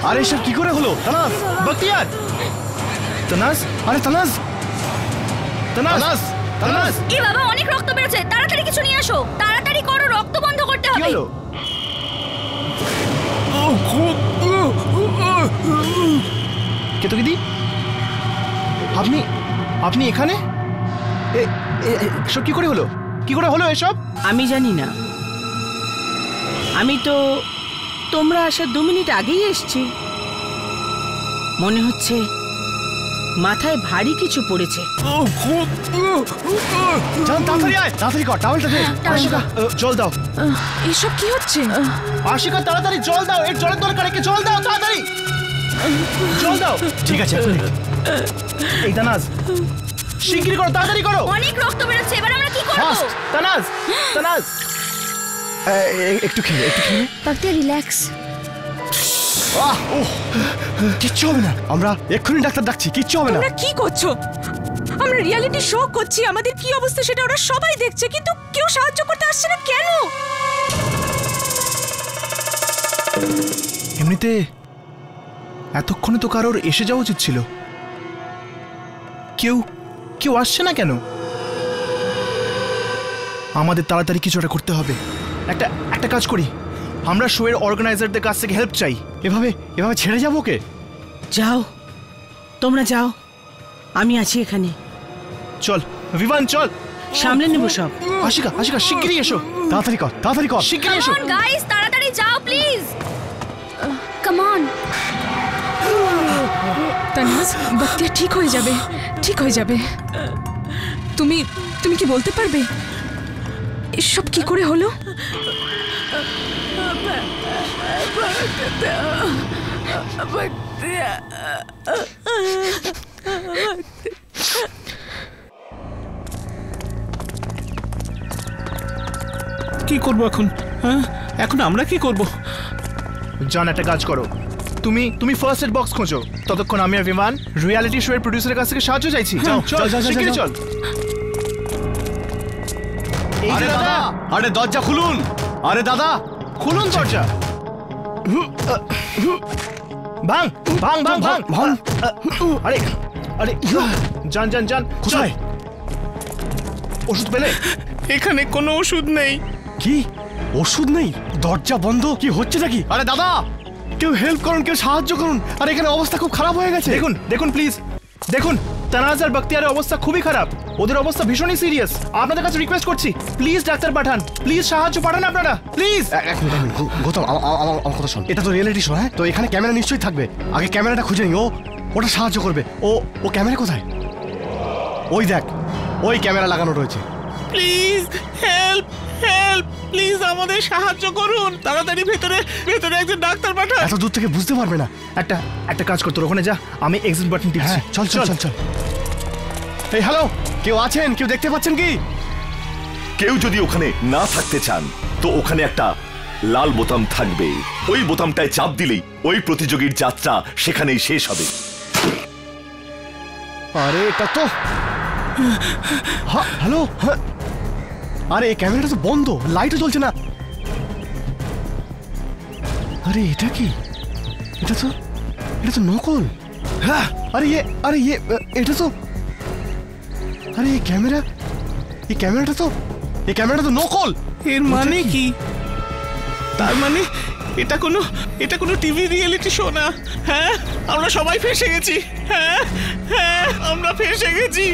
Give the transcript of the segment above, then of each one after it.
আরে এসব কি করে হলো? তানাজ, বখতিয়ার, তানাজ, আরে তানাজ, তানাজ, তানাজ। এই বাবা, অনেক রক্ত বেরোচ্ছে, তাড়াতাড়ি কিছু নিয়ে আসো, তাড়াতাড়ি করো, রক্ত বন্ধ করতে হবে। কি হলো? কেতকিদি, আপনি আপনি এখানে? এসব কি করে হলো? কি করে হলো এসব? আমি জানি না, আমি তো তোমরা আসার 2 মিনিট আগেই এসছি। মনে হচ্ছে মাথায় ভারী কিছু পড়েছে। তাড়াতাড়ি আয়, তাড়াতাড়ি কর, টাওয়েলটা দে। আশিকা, জল দাও। এসব কি হচ্ছে? আশিকা, তাড়াতাড়ি জল দাও, এর জলের দরকার, একে জল দাও, তাড়াতাড়ি জল দাও। ঠিক আছে, এই তানাজ, শিগগিরই করো, তাড়াতাড়ি করো। অনেক রক্ত বেরোচ্ছে, এবার আমরা কি করব? তানাজ, তানাজ, একটু খেয়ে, একটু খেয়ে। বখতিয়ার, রিল্যাক্স। কিচ্ছু হবে না, আমরা এক্ষুনি ডাক্তার ডাকছি, কিচ্ছু হবে না। তোমরা কি করছো? আমরা রিয়েলিটি শো করছি, আমাদের কি অবস্থা সেটা ওরা সবাই দেখছে, কিন্তু কেউ সাহায্য করতে আসছে না কেন? এমনিতে এতক্ষণে তো কারোর এসে যাওয়া উচিত ছিল, কেউ কেউ আসছে না কেন? আমাদের তাড়াতাড়ি কিছু একটা করতে হবে। একটা কাজ করি, আমরা শোয়ের অর্গানাইজারদের কাছ থেকে হেল্প চাই। এভাবে এভাবে ছেড়ে যাবো ওকে? যাও, তোমরা যাও, আমি আছি এখানে। চল বিমান, চল, সামলে নেব সব। আশিকা, আশিকা, শিগগিরই এসো, তাড়াতাড়ি কর, তাড়াতাড়ি কর, শিগগিরই এসো। কাম অন গাইস, তাড়াতাড়ি যাও please, come on. Tanaz, Bakhtiyar ঠিক হয়ে যাবে, ঠিক হয়ে যাবে। তুমি তুমি কি বলতে পারবে এসব কি করে হলো? কি করব এখন? হ্যাঁ, এখন আমরা কি করব? জান, একটা কাজ করো, তুমি ফার্স্ট এড বক্স খোঁজো, ততক্ষণ আমি আর বিমান রিয়েলিটি শো এর প্রোডিউসারের কাছ থেকে সাহায্য চাইছি। চল চল, শিগগিরই চল। আরে দাদা, আরে দরজা খুলুন, আরে দাদা খুলুন দরজা। ভাঙ ভাঙ ভাঙ ভাঙ ভাঙ। আরে আরে জান জান জান, কোথায় ওষুধ পেলে? এখানে কোনো ওষুধ নেই। কি ওষুধ নেই? দরজা বন্ধ, কি হচ্ছে নাকি? আরে দাদা, কেউ হেল্প করুন, কেউ সাহায্য করুন। আর এখানে অবস্থা খুব খারাপ হয়ে গেছে। দেখুন দেখুন প্লিজ, দেখুন তানাজ আর বখতিয়ারের অবস্থা খুবই খারাপ, ওদের অবস্থা ভীষণই সিরিয়াস। আপনাদের কাছে রিকোয়েস্ট করছি, প্লিজ ডাক্তার পাঠান, প্লিজ সাহায্য পাঠান আপনারা, প্লিজ। গৌতম, আমার কথা শোন, এটা তো রিয়েলিটি শো, হ্যাঁ? তো এখানে ক্যামেরা নিশ্চয়ই থাকবে, আগে ক্যামেরাটা খুঁজে নি, ওটা সাহায্য করবে। ও ক্যামেরা কোথায়? ওই দেখ, ওই ক্যামেরা লাগানো রয়েছে। প্লিজ হেল্প, হেল্প, প্লিজ আমাদের সাহায্য করুন, তাড়াতাড়ি ভেতরে ভেতরে একজন ডাক্তার পাঠান। এত দূর থেকে বুঝতে পারবে না। একটা কাজ করতে, ওখানে যা, আমি এক্সিট বাটন টিপছি। চল চল চল চল। এই হ্যালো, কেউ আছেন? কেউ দেখতে পাচ্ছেন কি? কেউ যদি ওখানে না থাকতে চান তো ওখানে একটা লাল বোতাম থাকবে, ওই বোতামটায় চাপ দিলেই ওই প্রতিযোগীর যাত্রা সেখানেই শেষ হবে। আরে এটা তো হ্যালো, আরে এই ক্যামেরাটা তো বন্ধ, লাইটও জ্বলছে না। আরে এটা কি? এটা তো নকল। হ্যাঁ, আরে এটা তো, আরে এই ক্যামেরাটা তো নকল। এর মানে কি? তার মানে এটা কোনো টিভি রিয়েলিটি শো না। হ্যাঁ, আমরা সবাই ফেঁসে গেছি। হ্যাঁ হ্যাঁ, আমরা ফেঁসে গেছি।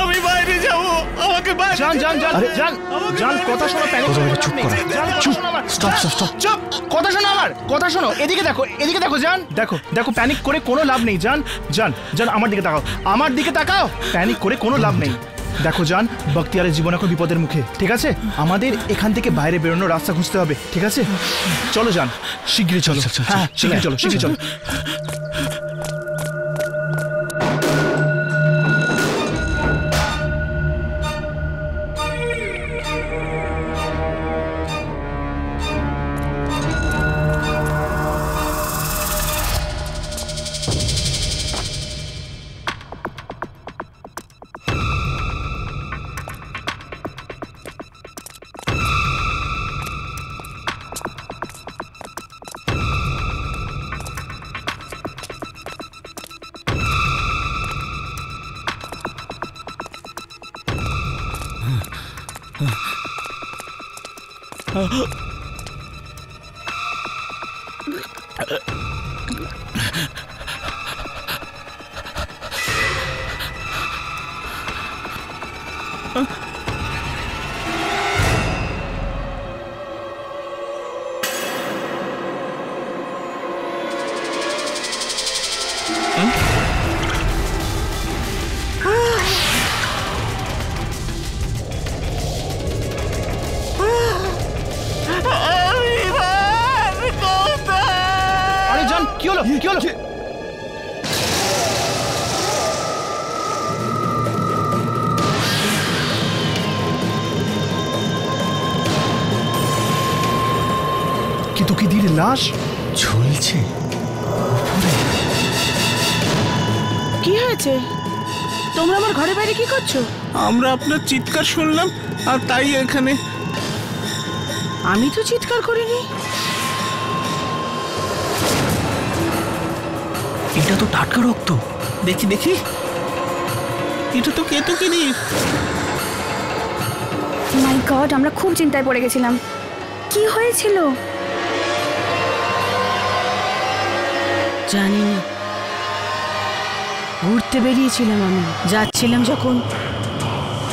আমি বাইরে যাব, আমাকে বাইরে জান জান জান জান জান, কথা শোনো, প্যানিক করো না, চুপ করো, চুপ, স্টপ স্টপ স্টপ, চুপ, কথা শোনো, আমার কথা শোনো, এদিকে দেখো জান, দেখো প্যানিক করে কোনো লাভ নেই। জান জান জান, আমার দিকে তাকাও, প্যানিক করে কোনো লাভ নেই। দেখো জান, বখতিয়ারের জীবন এখন বিপদের মুখে, ঠিক আছে? আমাদের এখান থেকে বাইরে বেরোনোর রাস্তা খুঁজতে হবে, ঠিক আছে? চলো জান, শিগগিরই চলো। হ্যাঁ, শিগগিরই চলো। আরে জান, কি হলো? কি হলো? কিন্তু কি দিদি লাশ ঝুলছে। কি হয়েছে? তোমরা আমার ঘরে বাইরে কি করছো? আমরা আপনার চিৎকার শুনলাম আর তাই এখানে। আমি তো চিৎকার করিনি। এটা তো টাটকা রক্ত। দেখি দেখি, এটা তো কেতকিনি। মাই গড, আমরা খুব চিন্তায় পড়ে গেছিলাম। কি হয়েছিল? জানি না, ঘুরতে বেরিয়েছিলাম আমি। যাচ্ছিলাম যখন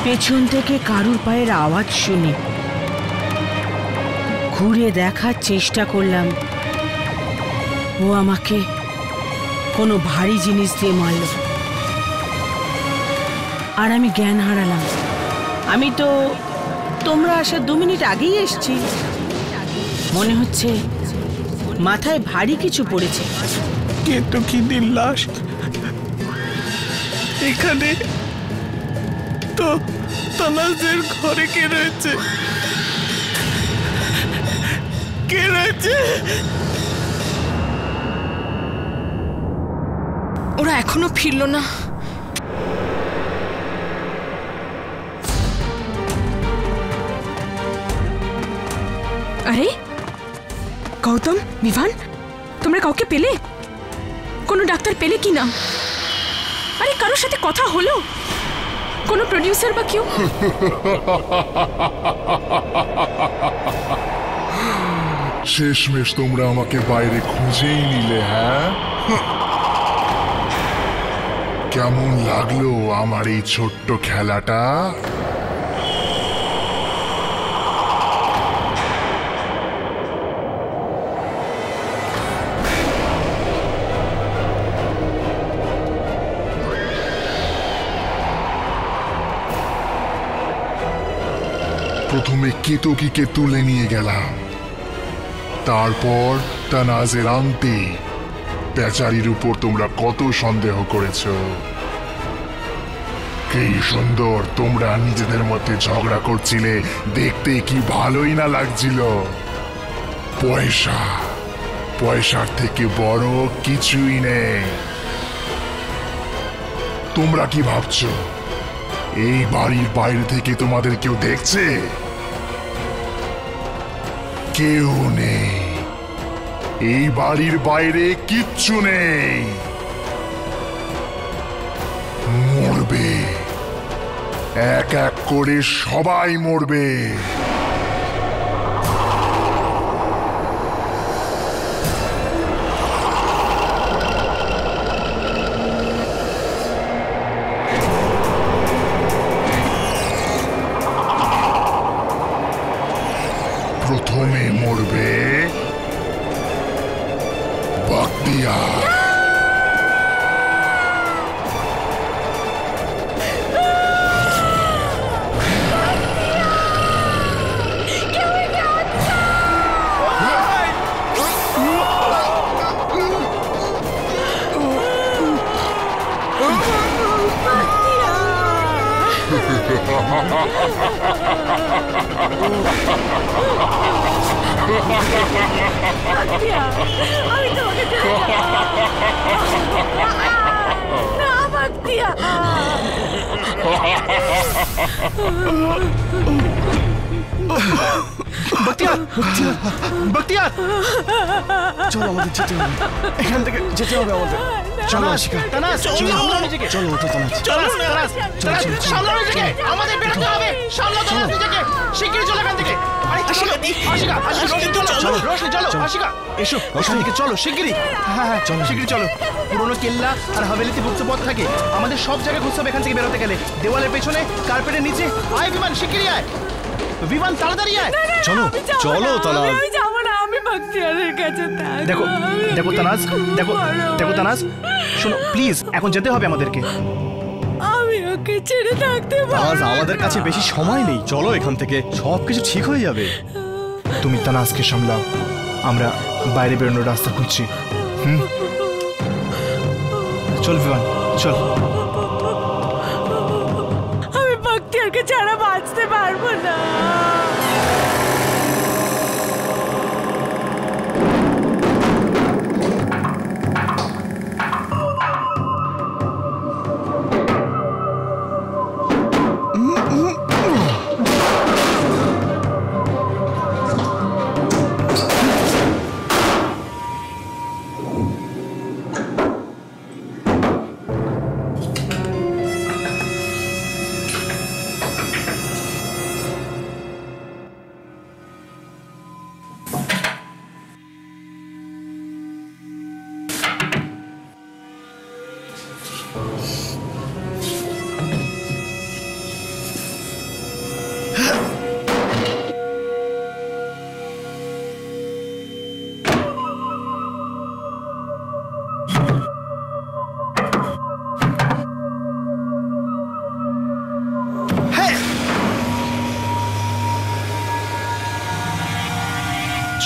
পেছন থেকে কারুর পায়ের আওয়াজ শুনি ঘুরে দেখার চেষ্টা করলাম। ও আমাকে কোনো ভারী জিনিস দিয়ে মারল আর আমি জ্ঞান হারালাম। আমি তো তোমরা আসার 2 মিনিট আগেই এসেছি। মনে হচ্ছে মাথায় ভারী কিছু পড়েছে। কেতকিনির লাশ এখানে। তো তানাজের ঘরে কে রয়েছে? কে রয়েছে? ওরা এখনো ফিরলো না। আরে গৌতম, বিভান, তোমরা কাউকে পেলে? কোনো ডাক্তার পেলে কি না? আরে কারোর সাথে কথা হলো? কোনো প্রডিউসার বা কেউ? শেষমেশ তোমরা আমাকে বাইরে খুঁজেই নিলে, হ্যাঁ? কেমন লাগলো আমার এই ছোট্ট খেলাটা? প্রথমে কেতকীকে তুলে নিয়ে গেলাম, তারপর তানাজের আংটি। বেচারির উপর তোমরা কত সন্দেহ করেছ। কি সুন্দর তোমরা নিজেদের মধ্যে ঝগড়া করছিলে, দেখতে কি ভালোই না লাগছিল। পয়সা, পয়সার থেকে বড় কিছুই নেই। তোমরা কি ভাবছো এই বাড়ির বাইরে থেকে তোমাদের কেউ দেখছে? কেউ নেই। এই বাড়ির বাইরে কিচ্ছু নেই। মরবে, এক এক করে সবাই মরবে। প্রথমে মরবে বখতিয়ার। আমি তোমাকে না বাতিয়া। বখতিয়ার বখতিয়ার চলো আমাদের যেতে হবে, এখান থেকে যেতে হবে আমাদের। চলো আশিকা, তানাজ সামলাও নিজেকে, চলো ওঠো তানাজ। তানাজ সামলাও নিজেকে, আমাদের বেরোতে হবে। সামলাও তানাজ নিজেকে, শিগগিরই চলো এখান থেকে। আরে আশিকা চলো, রোশনি চলো, আশিকা এসো এখান থেকে, চলো শিগগিরই। হ্যাঁ চলো শিগগিরই চলো। পুরোনো কেল্লা আর হাভেলিতে গুপ্ত পথ থাকে, আমাদের সব জায়গায় খুঁজতে হবে এখান থেকে বেরোতে গেলে। দেওয়ালের পেছনে, কার্পেটের নিচে। আয় বিমান, শিগগিরই আয় বিমান, তাড়াতাড়ি আয়। চলো চলো তানাজ। আমি যাবো না, আমি বখতিয়ারের কাছে থাকবো। দেখো দেখো তানাজ, দেখো তানাজ, শোনো প্লিজ, এখন যেতে হবে আমাদেরকে। আমি ওকে ছেড়ে থাকতে তানাজ, আমাদের কাছে বেশি সময় নেই, চলো এখান থেকে, সবকিছু ঠিক হয়ে যাবে। তুমি তানাজকে সামলাও, আমরা বাইরে বেরোনোর রাস্তা খুঁজছি। চল বিমান চল। আমি বখতিয়ারকে ছাড়া বাঁচতে পারবো না।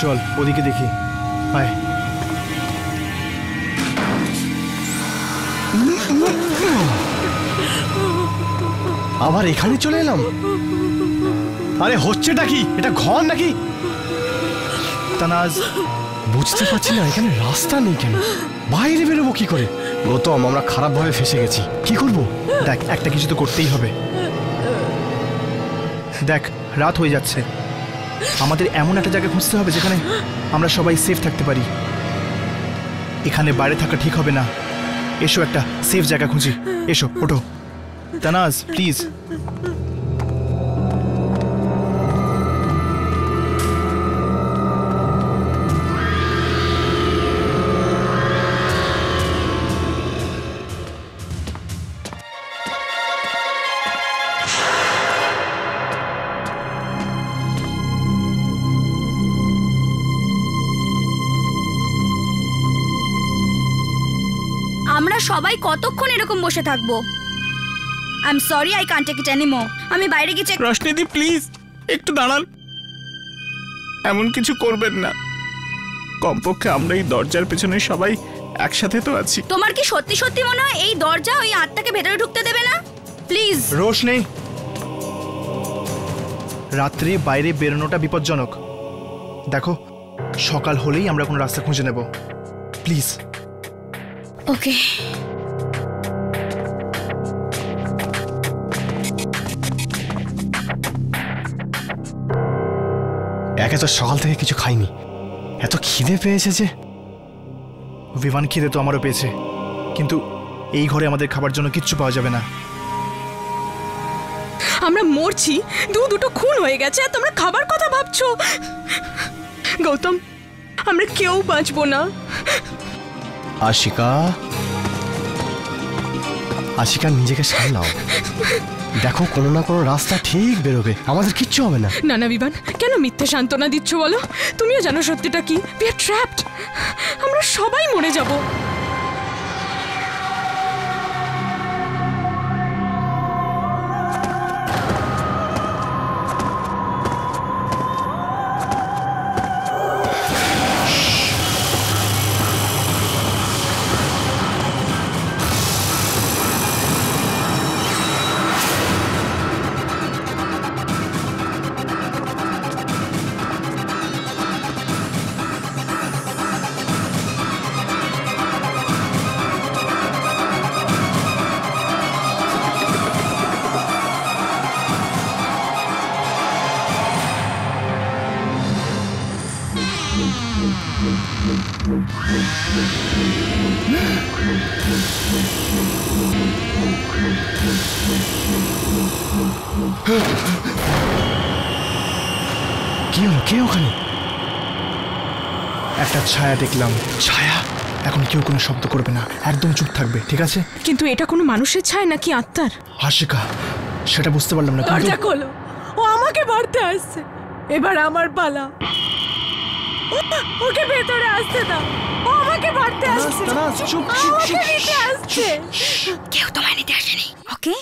চল ওদিকে দেখি, আয়। আবার এখানে চলে এলাম? আরে হচ্ছেটা কি? এটা ঘর নাকি? তানাজ বুঝতে পারছি না এখানে রাস্তা নেই কেন, বাইরে বেরোবো কি করে? গৌতম, আমরা খারাপ ভাবে ফেসে গেছি, কি করব? দেখ, একটা কিছু তো করতেই হবে। দেখ রাত হয়ে যাচ্ছে, আমাদের এমন একটা জায়গা খুঁজতে হবে যেখানে আমরা সবাই সেফ থাকতে পারি। এখানে বাইরে থাকা ঠিক হবে না, এসো একটা সেফ জায়গা খুঁজি, এসো ওঠো। তানাজ প্লিজ। আমরা সবাই কতক্ষণ এরকম বসে থাকবো? I am sorry, I can't take it anymore. আমি বাইরে গিয়ে চেক। রোশনিদি প্লিজ একটু দাঁড়ান, এমন কিছু করবেন না। কমপক্ষে আমরা এই দরজার পেছনে সবাই একসাথে তো আছি। তোমার কি সত্যি সত্যি মনে হয় এই দরজা ওই আত্মাকে ভেতরে ঢুকতে দেবে না? প্লিজ। রোশনি, রাত্রে বাইরে বেরোনোটা বিপজ্জনক। দেখো, সকাল হলেই আমরা কোনো রাস্তা খুঁজে নেব, প্লিজ। ওকে। একে তো সকাল থেকে কিছু খাইনি, এত খিদে পেয়েছে যে। বিমান, খিদে তো আমারও পেয়েছে, কিন্তু এই ঘরে আমাদের খাবার জন্য কিচ্ছু পাওয়া যাবে না। আমরা মরছি, দুটো খুন হয়ে গেছে আর তোমরা খাবার কথা ভাবছো। গৌতম, আমরা কেউ বাঁচবো না। আশিকা, আশিকা নিজেকে সামলাও, দেখো কোনো না কোনো রাস্তা ঠিক বেরোবে, আমাদের কিচ্ছু হবে না। না না বিমান, কেন মিথ্যে সান্ত্বনা দিচ্ছ বলো? তুমিও জানো সত্যিটা কি, উই আর ট্র্যাপড, আমরা সবাই মরে যাব। কি হলো? কে ওখানে? একটা ছায়া দেখলাম। ছায়া? এখন কেউ কোনো শব্দ করবে না, একদম চুপ থাকবে, ঠিক আছে? কিন্তু এটা কোনো মানুষের ছায়া নাকি আত্মার? আশিকা, সেটা বুঝতে পারলাম না, কিন্তু দরজা খোলো, ও আমাকে মারতে আসছে। এবার আমার পালা। ওকে ভেতরে আসতে দাও, ও আমাকে মারতে আসছে। আমাকে নিতে আসছে। কেউ তোমায় নিতে আসেনি, ওকে?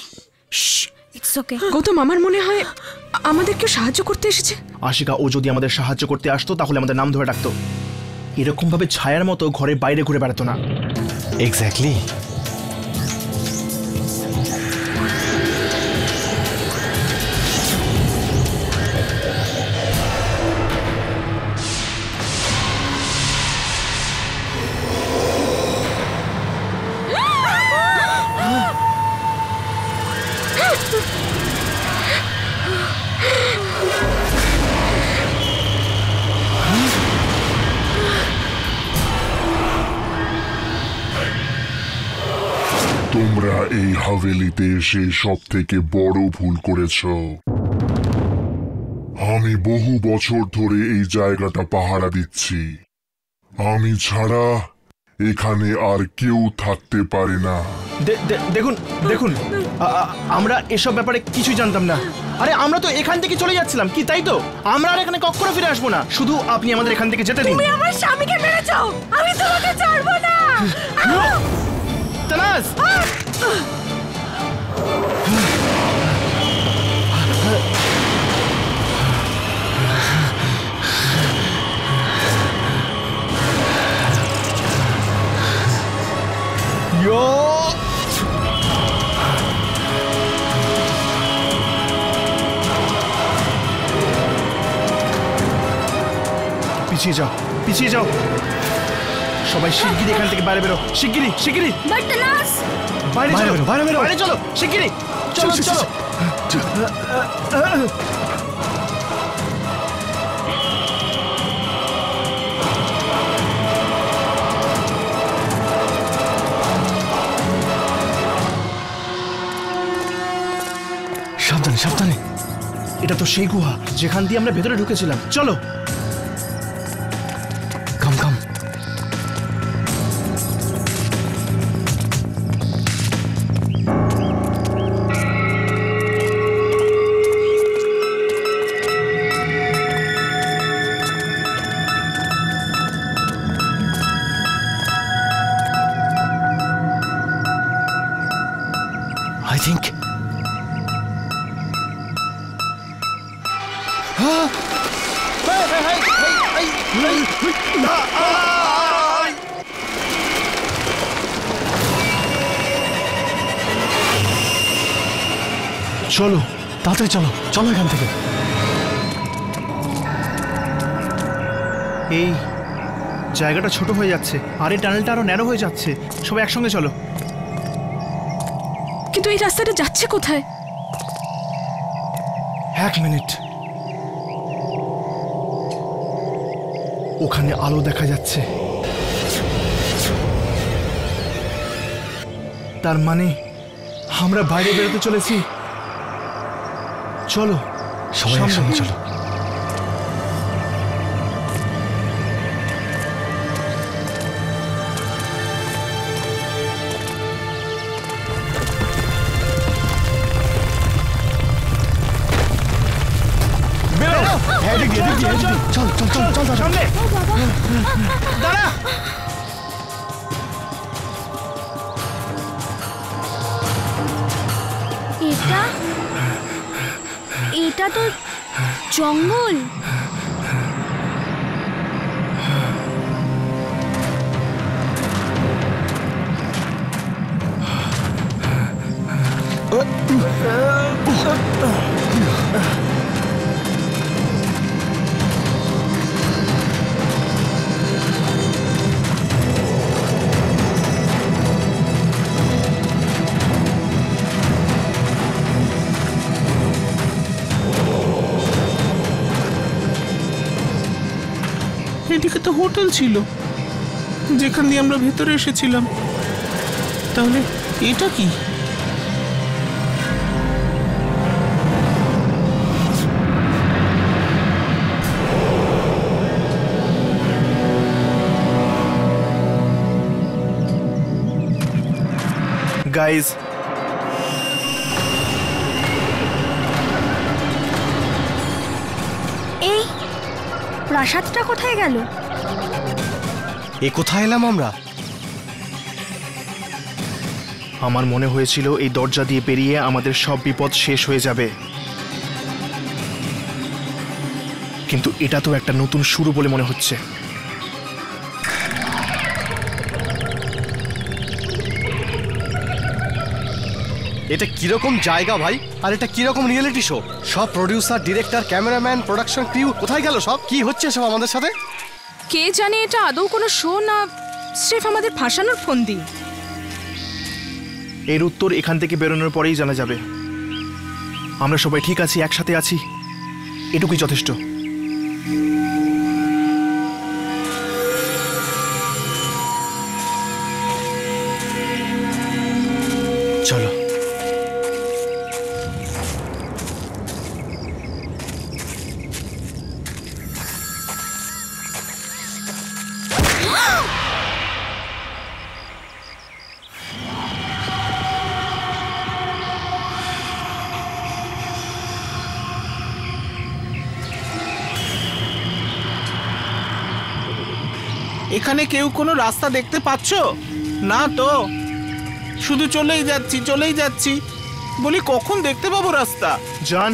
It's okay. গৌতম, আমার মনে হয় আমাদের কেউ সাহায্য করতে এসেছে। আশিকা, ও যদি আমাদের সাহায্য করতে আসতো তাহলে আমাদের নাম ধরে ডাকতো, এরকম ভাবে ছায়ার মতো ঘরের বাইরে ঘুরে বেড়াতো না। এক্স্যাক্টলি। তোমরা এই হাভেলিতে এসে সব থেকে বড় ভুল করেছ। আমি বহু বছর ধরে এই জায়গাটা পাহারা দিচ্ছি। আমি ছাড়া এখানে আর কেউ থাকতে পারে না। দেখুন দেখুন, আমরা এসব ব্যাপারে কিছুই জানতাম না। আরে আমরা তো এখান থেকে চলে যাচ্ছিলাম, কি তাই তো? আমরা আর এখানে কখনো ফিরে আসবো না, শুধু আপনি আমাদের এখান থেকে যেতে দিন। তুমি আমার স্বামীকে মেরেছো, আমি তোমাকে ছাড়বো না। তানাস! পিছিয়ে যাও, পিছিয়ে যাও, সবাই শিগগিরই এখান থেকে বাইরে বেরো, শিগগিরই শিগগিরই। বাট তানাস, বাইরে চলো, বাইরে বেরো, বাইরে চলো, শিগগিরই চলো চলো। সাবধানে সাবধানে। এটা তো সেই গুহা যেখান দিয়ে আমরা ভেতরে ঢুকেছিলাম, চলো। কাম কাম। I think চলো তাড়াতাড়ি চলো, চলো এখান থেকে। এই জায়গাটা ছোট হয়ে যাচ্ছে আর এই টানেলটা আরো ন্যারো হয়ে যাচ্ছে, সবাই একসঙ্গে চলো। কিন্তু এই রাস্তাটা যাচ্ছে কোথায়? এক মিনিট, ওখানে আলো দেখা যাচ্ছে, তার মানে আমরা বাইরে বেরোতে চলেছি। চলো সবাই একসঙ্গে চলো। চল চল চল চল সামনে দাঁড়া। এটা তো জঙ্গল। এদিকে তো হোটেল ছিল যেখান দিয়ে আমরা ভেতরে এসেছিলাম, তাহলে এটা কি? গাইজ, এই প্রাসাদটা কোথায় গেল? এ কোথায় এলাম আমরা? আমার মনে হয়েছিল এই দরজা দিয়ে পেরিয়ে আমাদের সব বিপদ শেষ হয়ে যাবে, কিন্তু এটা তো একটা নতুন শুরু বলে মনে হচ্ছে। এটা কিরকম জায়গা ভাই? আর এটা কিরকম রিয়েলিটি শো? সব producer, director, cameraman, production crew কোথায় গেল সব? কি হচ্ছে সব আমাদের সাথে? কে জানে এটা আদৌ কোনো শো না স্রেফ আমাদের ফাঁসানোর ফন্দি। এর উত্তর এখান থেকে বেরোনোর পরেই জানা যাবে। আমরা সবাই ঠিক আছি, একসাথে আছি, এটুকুই যথেষ্ট। চলো। এখানে কেউ কোনো রাস্তা দেখতে পাচ্ছ না তো? শুধু চলেই যাচ্ছি। বলি কখন দেখতে পাবো রাস্তা? জান,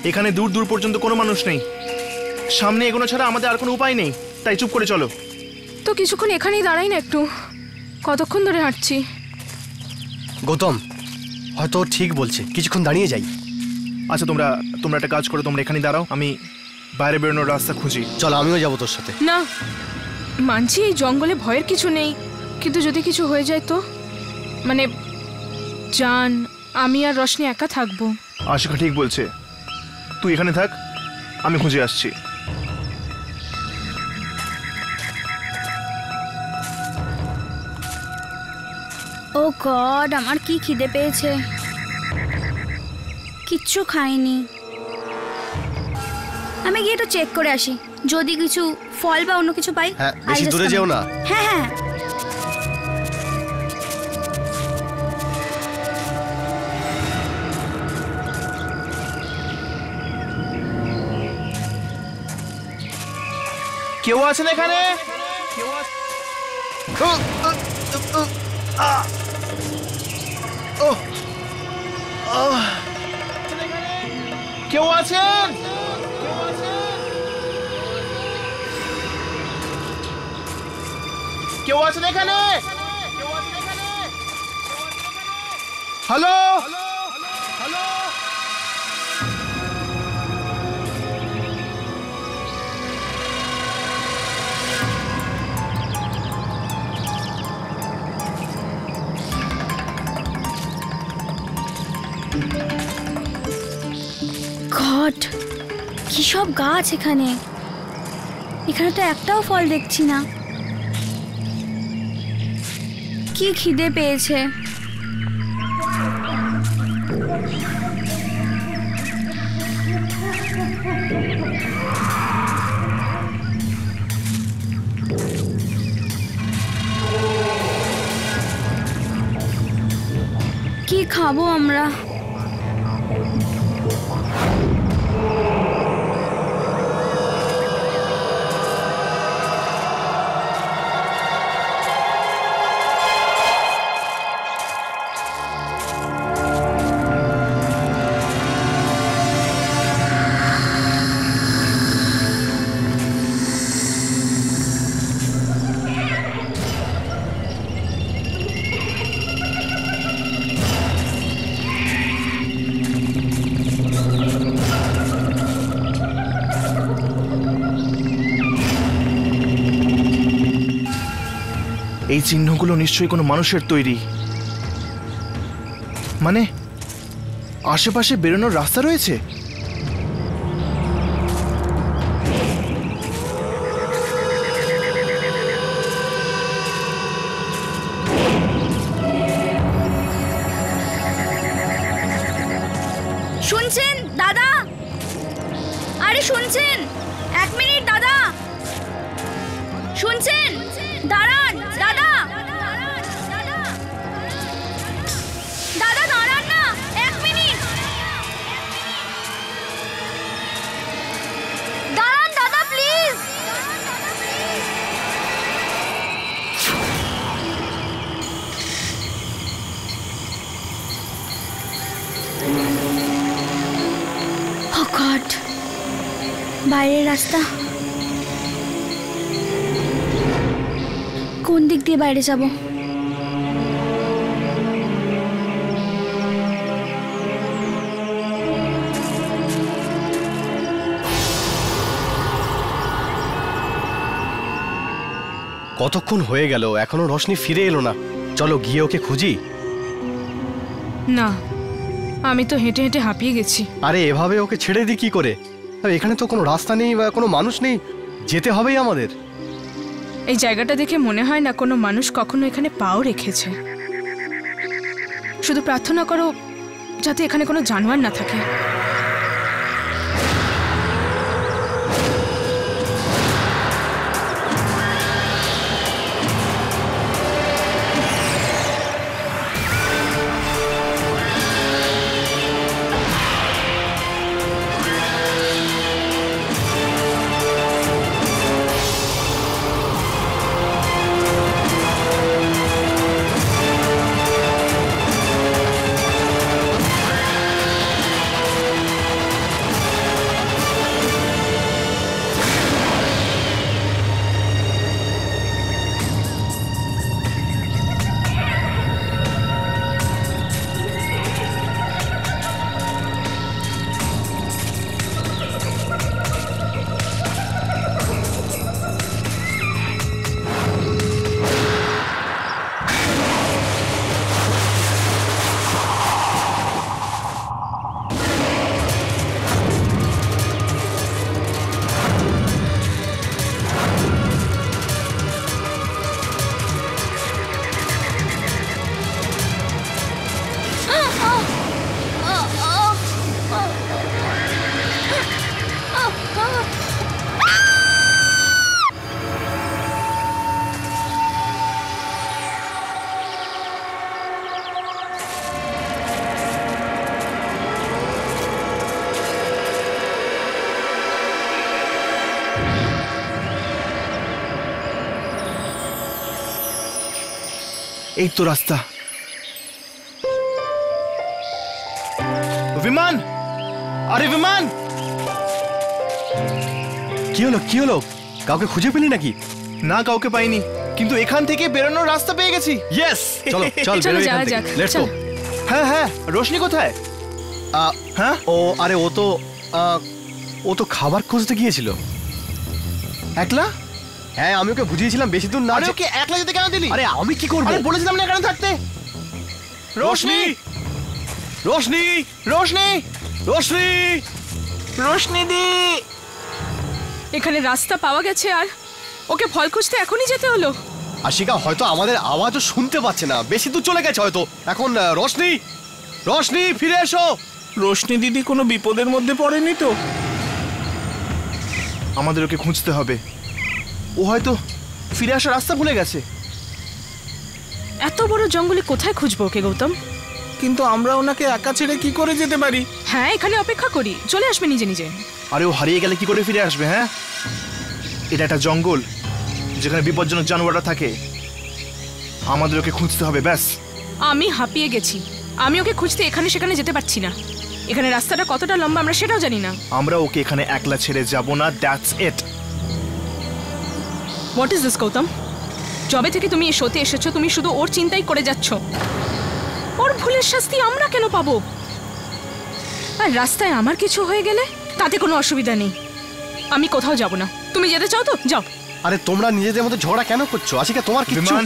এখানে দূর দূর পর্যন্ত কোনো মানুষ নেই। সামনে এগোনো ছাড়া আমাদের আর কোনো উপায় নেই, তাই চুপ করে চলো। তো কিছুক্ষণ এখানেই দাঁড়াই না একটু? কতক্ষণ ধরে হাঁটছি? গৌতম হয়তো ঠিক বলছে, কিছুক্ষণ দাঁড়িয়ে যাই। আচ্ছা, তোমরা একটা কাজ করো, তোমরা এখানেই দাঁড়াও, আমি বাইরে বেরোনোর রাস্তা খুঁজি। চলো, আমিও যাবো তোর সাথে। না, মানছি এই জঙ্গলে ভয়ের কিছু নেই, কিন্তু যদি কিছু হয়ে যায় তো? মানে জান, আমি আর রশনি একা থাকবো। আশিকা ঠিক বলছে, তুই এখানে থাক, আমি খুঁজে আসছি। ও গড, আমার কি খিদে পেয়েছে, কিচ্ছু খাইনি। আমি গিয়ে একটু চেক করে আসি, যদি কিছু ফল বা অন্য কিছু পাই। হ্যাঁ, বেশি দূরে যেও না। হ্যাঁ। কেউ আছেন এখানে? কেউ আছেন? কেউ আছেন এখানে? হ্যালো? গড, কি সব গাছ এখানে! এখানে তো একটাও ফল দেখছি না। কি খিদে পেয়েছে! কি খাবো আমরা? এই চিহ্নগুলো নিশ্চয়ই কোনো মানুষের তৈরি। মানে আশেপাশে বেরোনোর রাস্তা রয়েছে? শুনছেন দাদা? আরে শুনছেন? 1 মিনিট দাদা, শুনছেন? দাঁড়ান দাদা। গড, বাইরের রাস্তা। কোন দিক দিয়ে বাইরে যাব? কতক্ষণ হয়ে গেল, এখনো রোশনি ফিরে এলো না। চলো গিয়ে ওকে খুঁজি। না, আমি তো হেঁটে হেঁটে হাঁপিয়ে গেছি। আরে এভাবে ওকে ছেড়ে দিই কি করে? আরে এখানে তো কোনো রাস্তা নেই বা কোনো মানুষ নেই, যেতে হবেই আমাদের। এই জায়গাটা দেখে মনে হয় না কোনো মানুষ কখনো এখানে পাও রেখেছে। শুধু প্রার্থনা করো যাতে এখানে কোনো জানোয়ার না থাকে। এই তো রাস্তা। বিমান, আরে বিমান! কি হলো কি হলো? কাউকে খুঁজে পেলি নাকি? না, কাউকে পাইনি, কিন্তু এখান থেকে বেরোনোর রাস্তা পেয়ে গেছি। ইয়েস, চলো চল চলো বেরোই যাওয়া এখান যাক, থেকে। Let's go. চলো। হ্যাঁ হ্যাঁ, রোশনি কোথায়? হ্যাঁ, আরে ও তো খাবার খুঁজতে গিয়েছিল। একলা? হ্যাঁ, আমি ওকে বুঝিয়েছিলাম বেশি দূর না। আরে ওকে একলা যেতে কেন দিলি? আরে আমি কি করব? আরে বলেছিলাম না এখানে থাকতে। রোশনি, রোশনি, রোশনি, রোশনি, রোশনি দি! এখানে রাস্তা পাওয়া গেছে আর ওকে ফল খুঁজতে এখনই যেতে হলো। আশিকা হয়তো আমাদের আওয়াজও শুনতে পাচ্ছে না, বেশি দূর চলে গেছে হয়তো। এখন রোশনি, রোশনি ফিরে এসো। রোশনি দিদি কোনো বিপদের মধ্যে পড়েনি তো? আমাদের ওকে খুঁজতে হবে। ও হয়তো ফিরে আসার রাস্তা ভুলে গেছে। এত বড় জঙ্গলে কোথায় খুঁজবো ওকে গৌতম? কিন্তু আমরা ওনাকে একা ছেড়ে কি করে যেতে পারি? হ্যাঁ, এখানে অপেক্ষা করি, চলে আসবে নিজে নিজে। আরে ও হারিয়ে গেলে কি করে ফিরে আসবে? হ্যাঁ, এটা একটা জঙ্গল যেখানে বিপজ্জনক জানোয়াররা থাকে। আমাদের ওকে খুঁজতে হবে, ব্যাস। আমি হাঁপিয়ে গেছি, আমি ওকে খুঁজতে এখানে সেখানে যেতে পারছি না। এখানে রাস্তাটা কতটা লম্বা আমরা সেটাও জানি না। আমরা ওকে এখানে একলা ছেড়ে যাব না, that's it. What is this Gautam? যবে থেকে তুমি এই শোতে এসেছো তুমি শুধু ওর চিন্তাই করে যাচ্ছ। ওর ভুলের শাস্তি আমরা কেন পাবো? আর রাস্তায় আমার কিছু হয়ে গেলে তাতে কোনো অসুবিধা নেই, আমি কোথাও যাব না। তুমি যেতে চাও তো যাও। আরে তোমরা নিজেদের মধ্যে ঝগড়া কেন করছো? আশিকা তোমার কি? বিমান,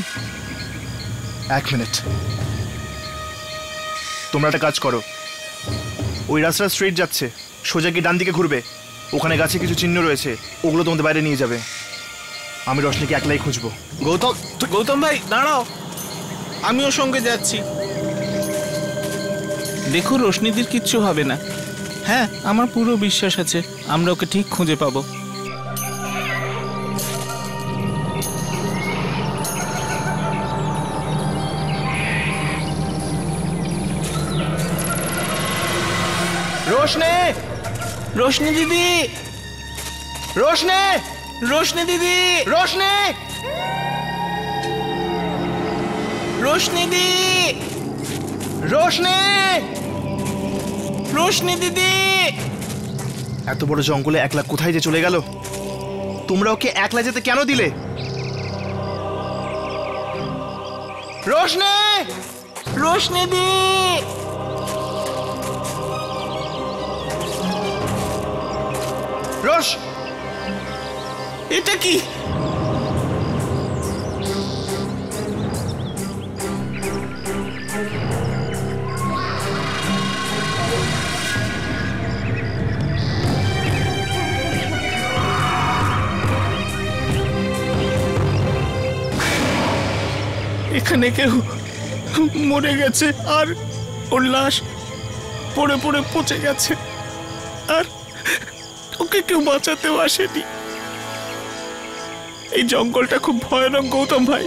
এক মিনিট। তোমরা একটা কাজ করো, ওই রাস্তা স্ট্রেট যাচ্ছে, সোজা গিয়ে ডান দিকে ঘুরবে। ওখানে গাছে কিছু চিহ্ন রয়েছে, ওগুলো তোমাদের বাইরে নিয়ে যাবে। আমি রোশনিকে একলাই খুঁজবো। গৌতম, গৌতম ভাই দাঁড়াও, আমিও সঙ্গে যাচ্ছি। দেখো রোশনিদির কিচ্ছু হবে না। হ্যাঁ, আমার পুরো বিশ্বাস আছে আমরা ওকে ঠিক খুঁজে পাবো। রোশনি, রোশনি দিদি, রোশনি, রোশনি দিদি, রোশনি, রোশনি দি, রোশনি, রোশনি দিদি, এত বড় জঙ্গলে একলা কোথায় যে চলে গেল? তোমরা ওকে একলা যেতে কেন দিলে? রোশনি, রোশনি দি, রোশ, এটা কি? এখানে কেউ মরে গেছে আর ওর লাশ পড়ে পড়ে পচে গেছে, আর ওকে কেউ বাঁচাতেও আসেনি। এই জঙ্গলটা খুব ভয়ানক গৌতম ভাই।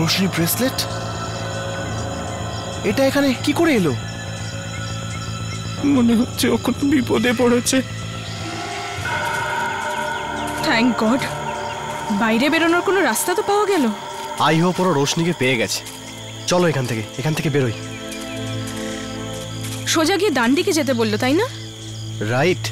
রোশনি ব্রেসলেট, এটা এখানে কি করে এলো? মনে হচ্ছে ও কোনো বিপদে পড়েছে। থ্যাংক গড, বাইরে বেরোনোর কোনো রাস্তা তো পাওয়া গেল। আই হোপ ওরা রোশনিকে পেয়ে গেছে। চলো এখান থেকে বেরোই। সোজা গিয়ে ডান দিকে যেতে বললো, তাই না? Right.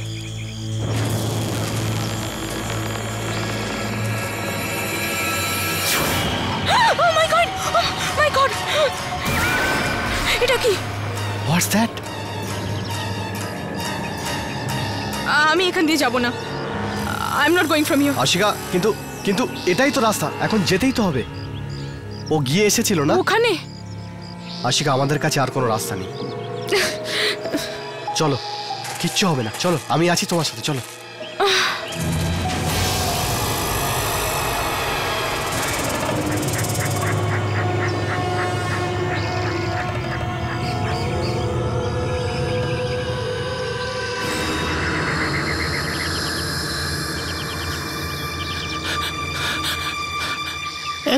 Oh my God! Oh my God! এটা কি? What's that? আমি এখান দিয়ে যাব না। I am not going from here. Ashika, কিন্তু এটাই তো রাস্তা, এখন যেতেই তো হবে। ও গিয়ে এসেছিল না ওখানে। আশিকা, আমাদের কাছে আর কোনো রাস্তা নেই। চলো, কিচ্ছু হবে না, চলো, আমি আছি তোমার সাথে, চলো।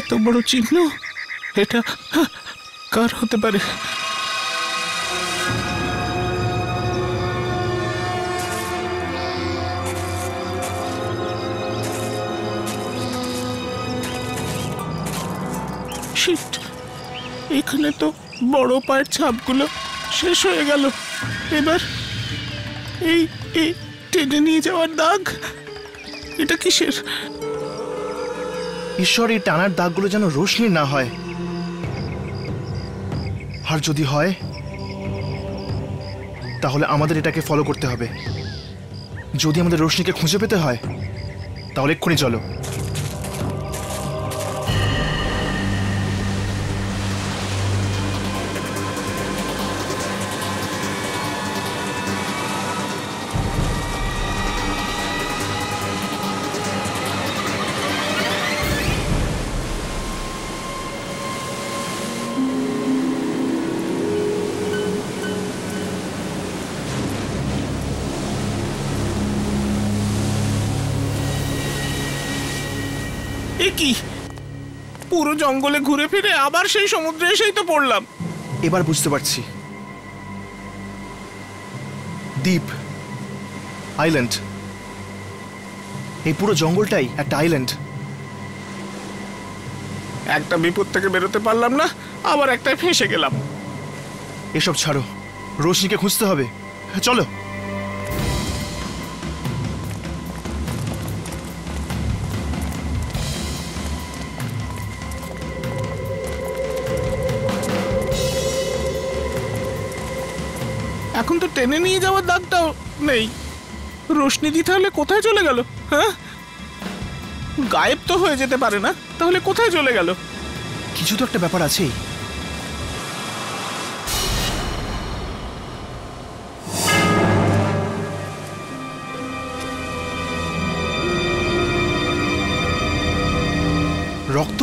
এত বড় চিহ্ন, এটা কার হতে পারে? শিট, এখানে তো বড় পায়ের ছাপগুলো শেষ হয়ে গেল। এবার এই টেনে নিয়ে যাওয়ার দাগ, এটা কিসের? ঈশ্বর, এই টানার দাগগুলো যেন রোশনি না হয়। আর যদি হয় তাহলে আমাদের এটাকে ফলো করতে হবে। যদি আমাদের রোশনিকে খুঁজে পেতে হয় তাহলে এক্ষুনি চলো। কি পুরো জঙ্গলে ঘুরে ফিরে আবার সেই সমুদ্রে এসেই তো পড়লাম। এবার বুঝতে পারছি, দ্বীপ, আইল্যান্ড, এই পুরো জঙ্গলটাই একটা আইল্যান্ড। একটা বিপদ থেকে বেরোতে পারলাম না, আবার একটাই ফেঁসে গেলাম। এসব ছাড়ো, রোশনিকে খুঁজতে হবে, চলো। এখন তো টেনে নিয়ে যাওয়ার দাগটাও নেই। রোশনিদি তাহলে কোথায় চলে গেল? হ্যাঁ, গায়েব তো হয়ে যেতে পারে না, তাহলে কোথায় চলে গেল? কিছু তো একটা ব্যাপার আছেই। রক্ত?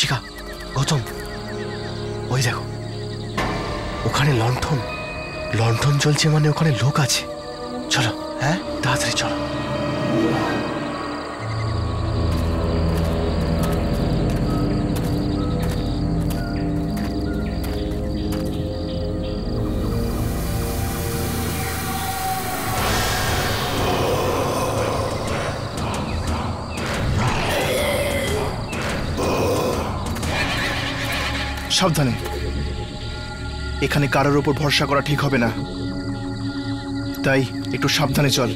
শিখা, গৌতম, ওই দেখো ওখানে লণ্ঠন লণ্ঠন জ্বলছে, মানে ওখানে লোক আছে। চলো, হ্যাঁ তাড়াতাড়ি চলো। সাবধানে, এখানে কারোর ওপর ভরসা করা ঠিক হবে না, তাই একটু সাবধানে চল।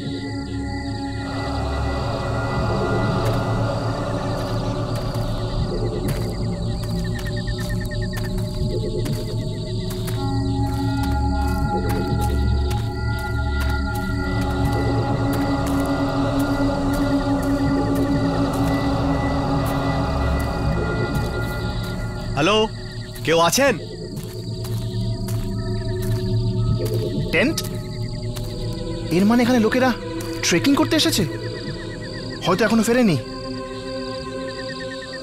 হ্যালো, কেউ আছেন? টেন্ট? এর মানে এখানে লোকেরা ট্রেকিং করতে এসেছে, হয়তো এখনো ফেরেনি।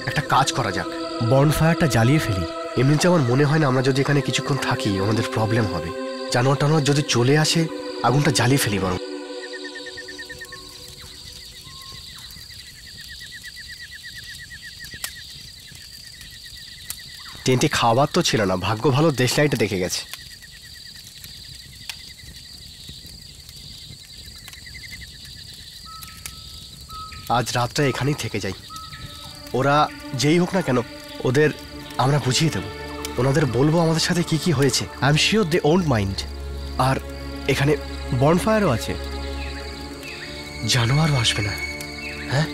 একটা কাজ করা যাক, বনফায়ারটা জ্বালিয়ে ফেলি। এমনিতে আমার মনে হয় না আমরা যদি এখানে কিছুক্ষণ থাকি আমাদের প্রবলেম হবে। জানোয়ার টানোয়ার যদি চলে আসে, আগুনটা জ্বালিয়ে ফেলি বরং। টেন্টে খাবার তো ছিল না, ভাগ্য ভালো দেশলাইটা দেখে গেছে। আজ রাতটা এখানেই থেকে যাই। ওরা যেই হোক না কেন, ওদের আমরা বুঝিয়ে দেব, ওনাদের বলবো আমাদের সাথে কি কি হয়েছে। I am sure they won't mind. আর এখানে বনফায়ারও আছে, জানোয়ারও আসবে না। হ্যাঁ,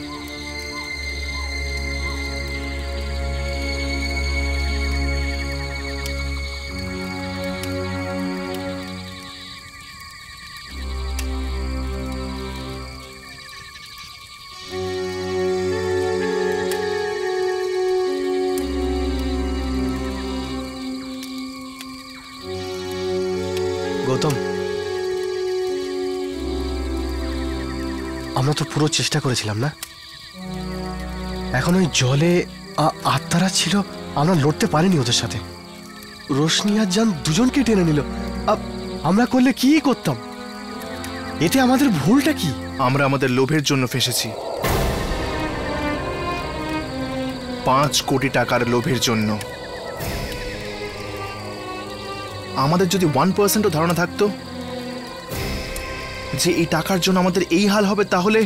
গৌতম, আমরা তো পুরো চেষ্টা করেছিলাম না? এখন ওই জলে আত্মারা ছিল, আমরা লড়তে পারিনি ওদের সাথে। রোশনি আর জান দুজনকে টেনে নিল। আমরা করলে কি করতাম? এতে আমাদের ভুলটা কি? আমরা আমাদের লোভের জন্য ফেসেছি, 5 কোটি টাকার লোভের জন্য। আমাদের যদি 1%ও ধারণা থাকতো যে এই টাকার জন্য আমাদের এই হাল হবে, তাহলে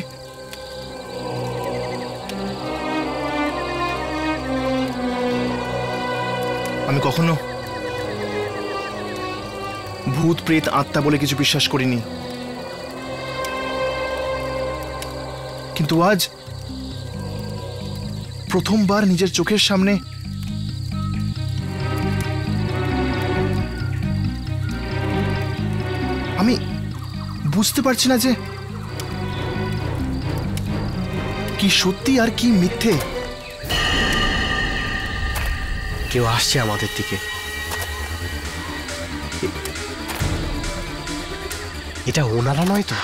আমি কখনো ভূত প্রেত আত্মা বলে কিছু বিশ্বাস করিনি। কিন্তু আজ প্রথমবার নিজের চোখের সামনে আমি বুঝতে পারছি না যে কি সত্যি আর কি মিথ্যে। কেউ আসছে আমাদের দিকে। এটা ওনারা নয় তো?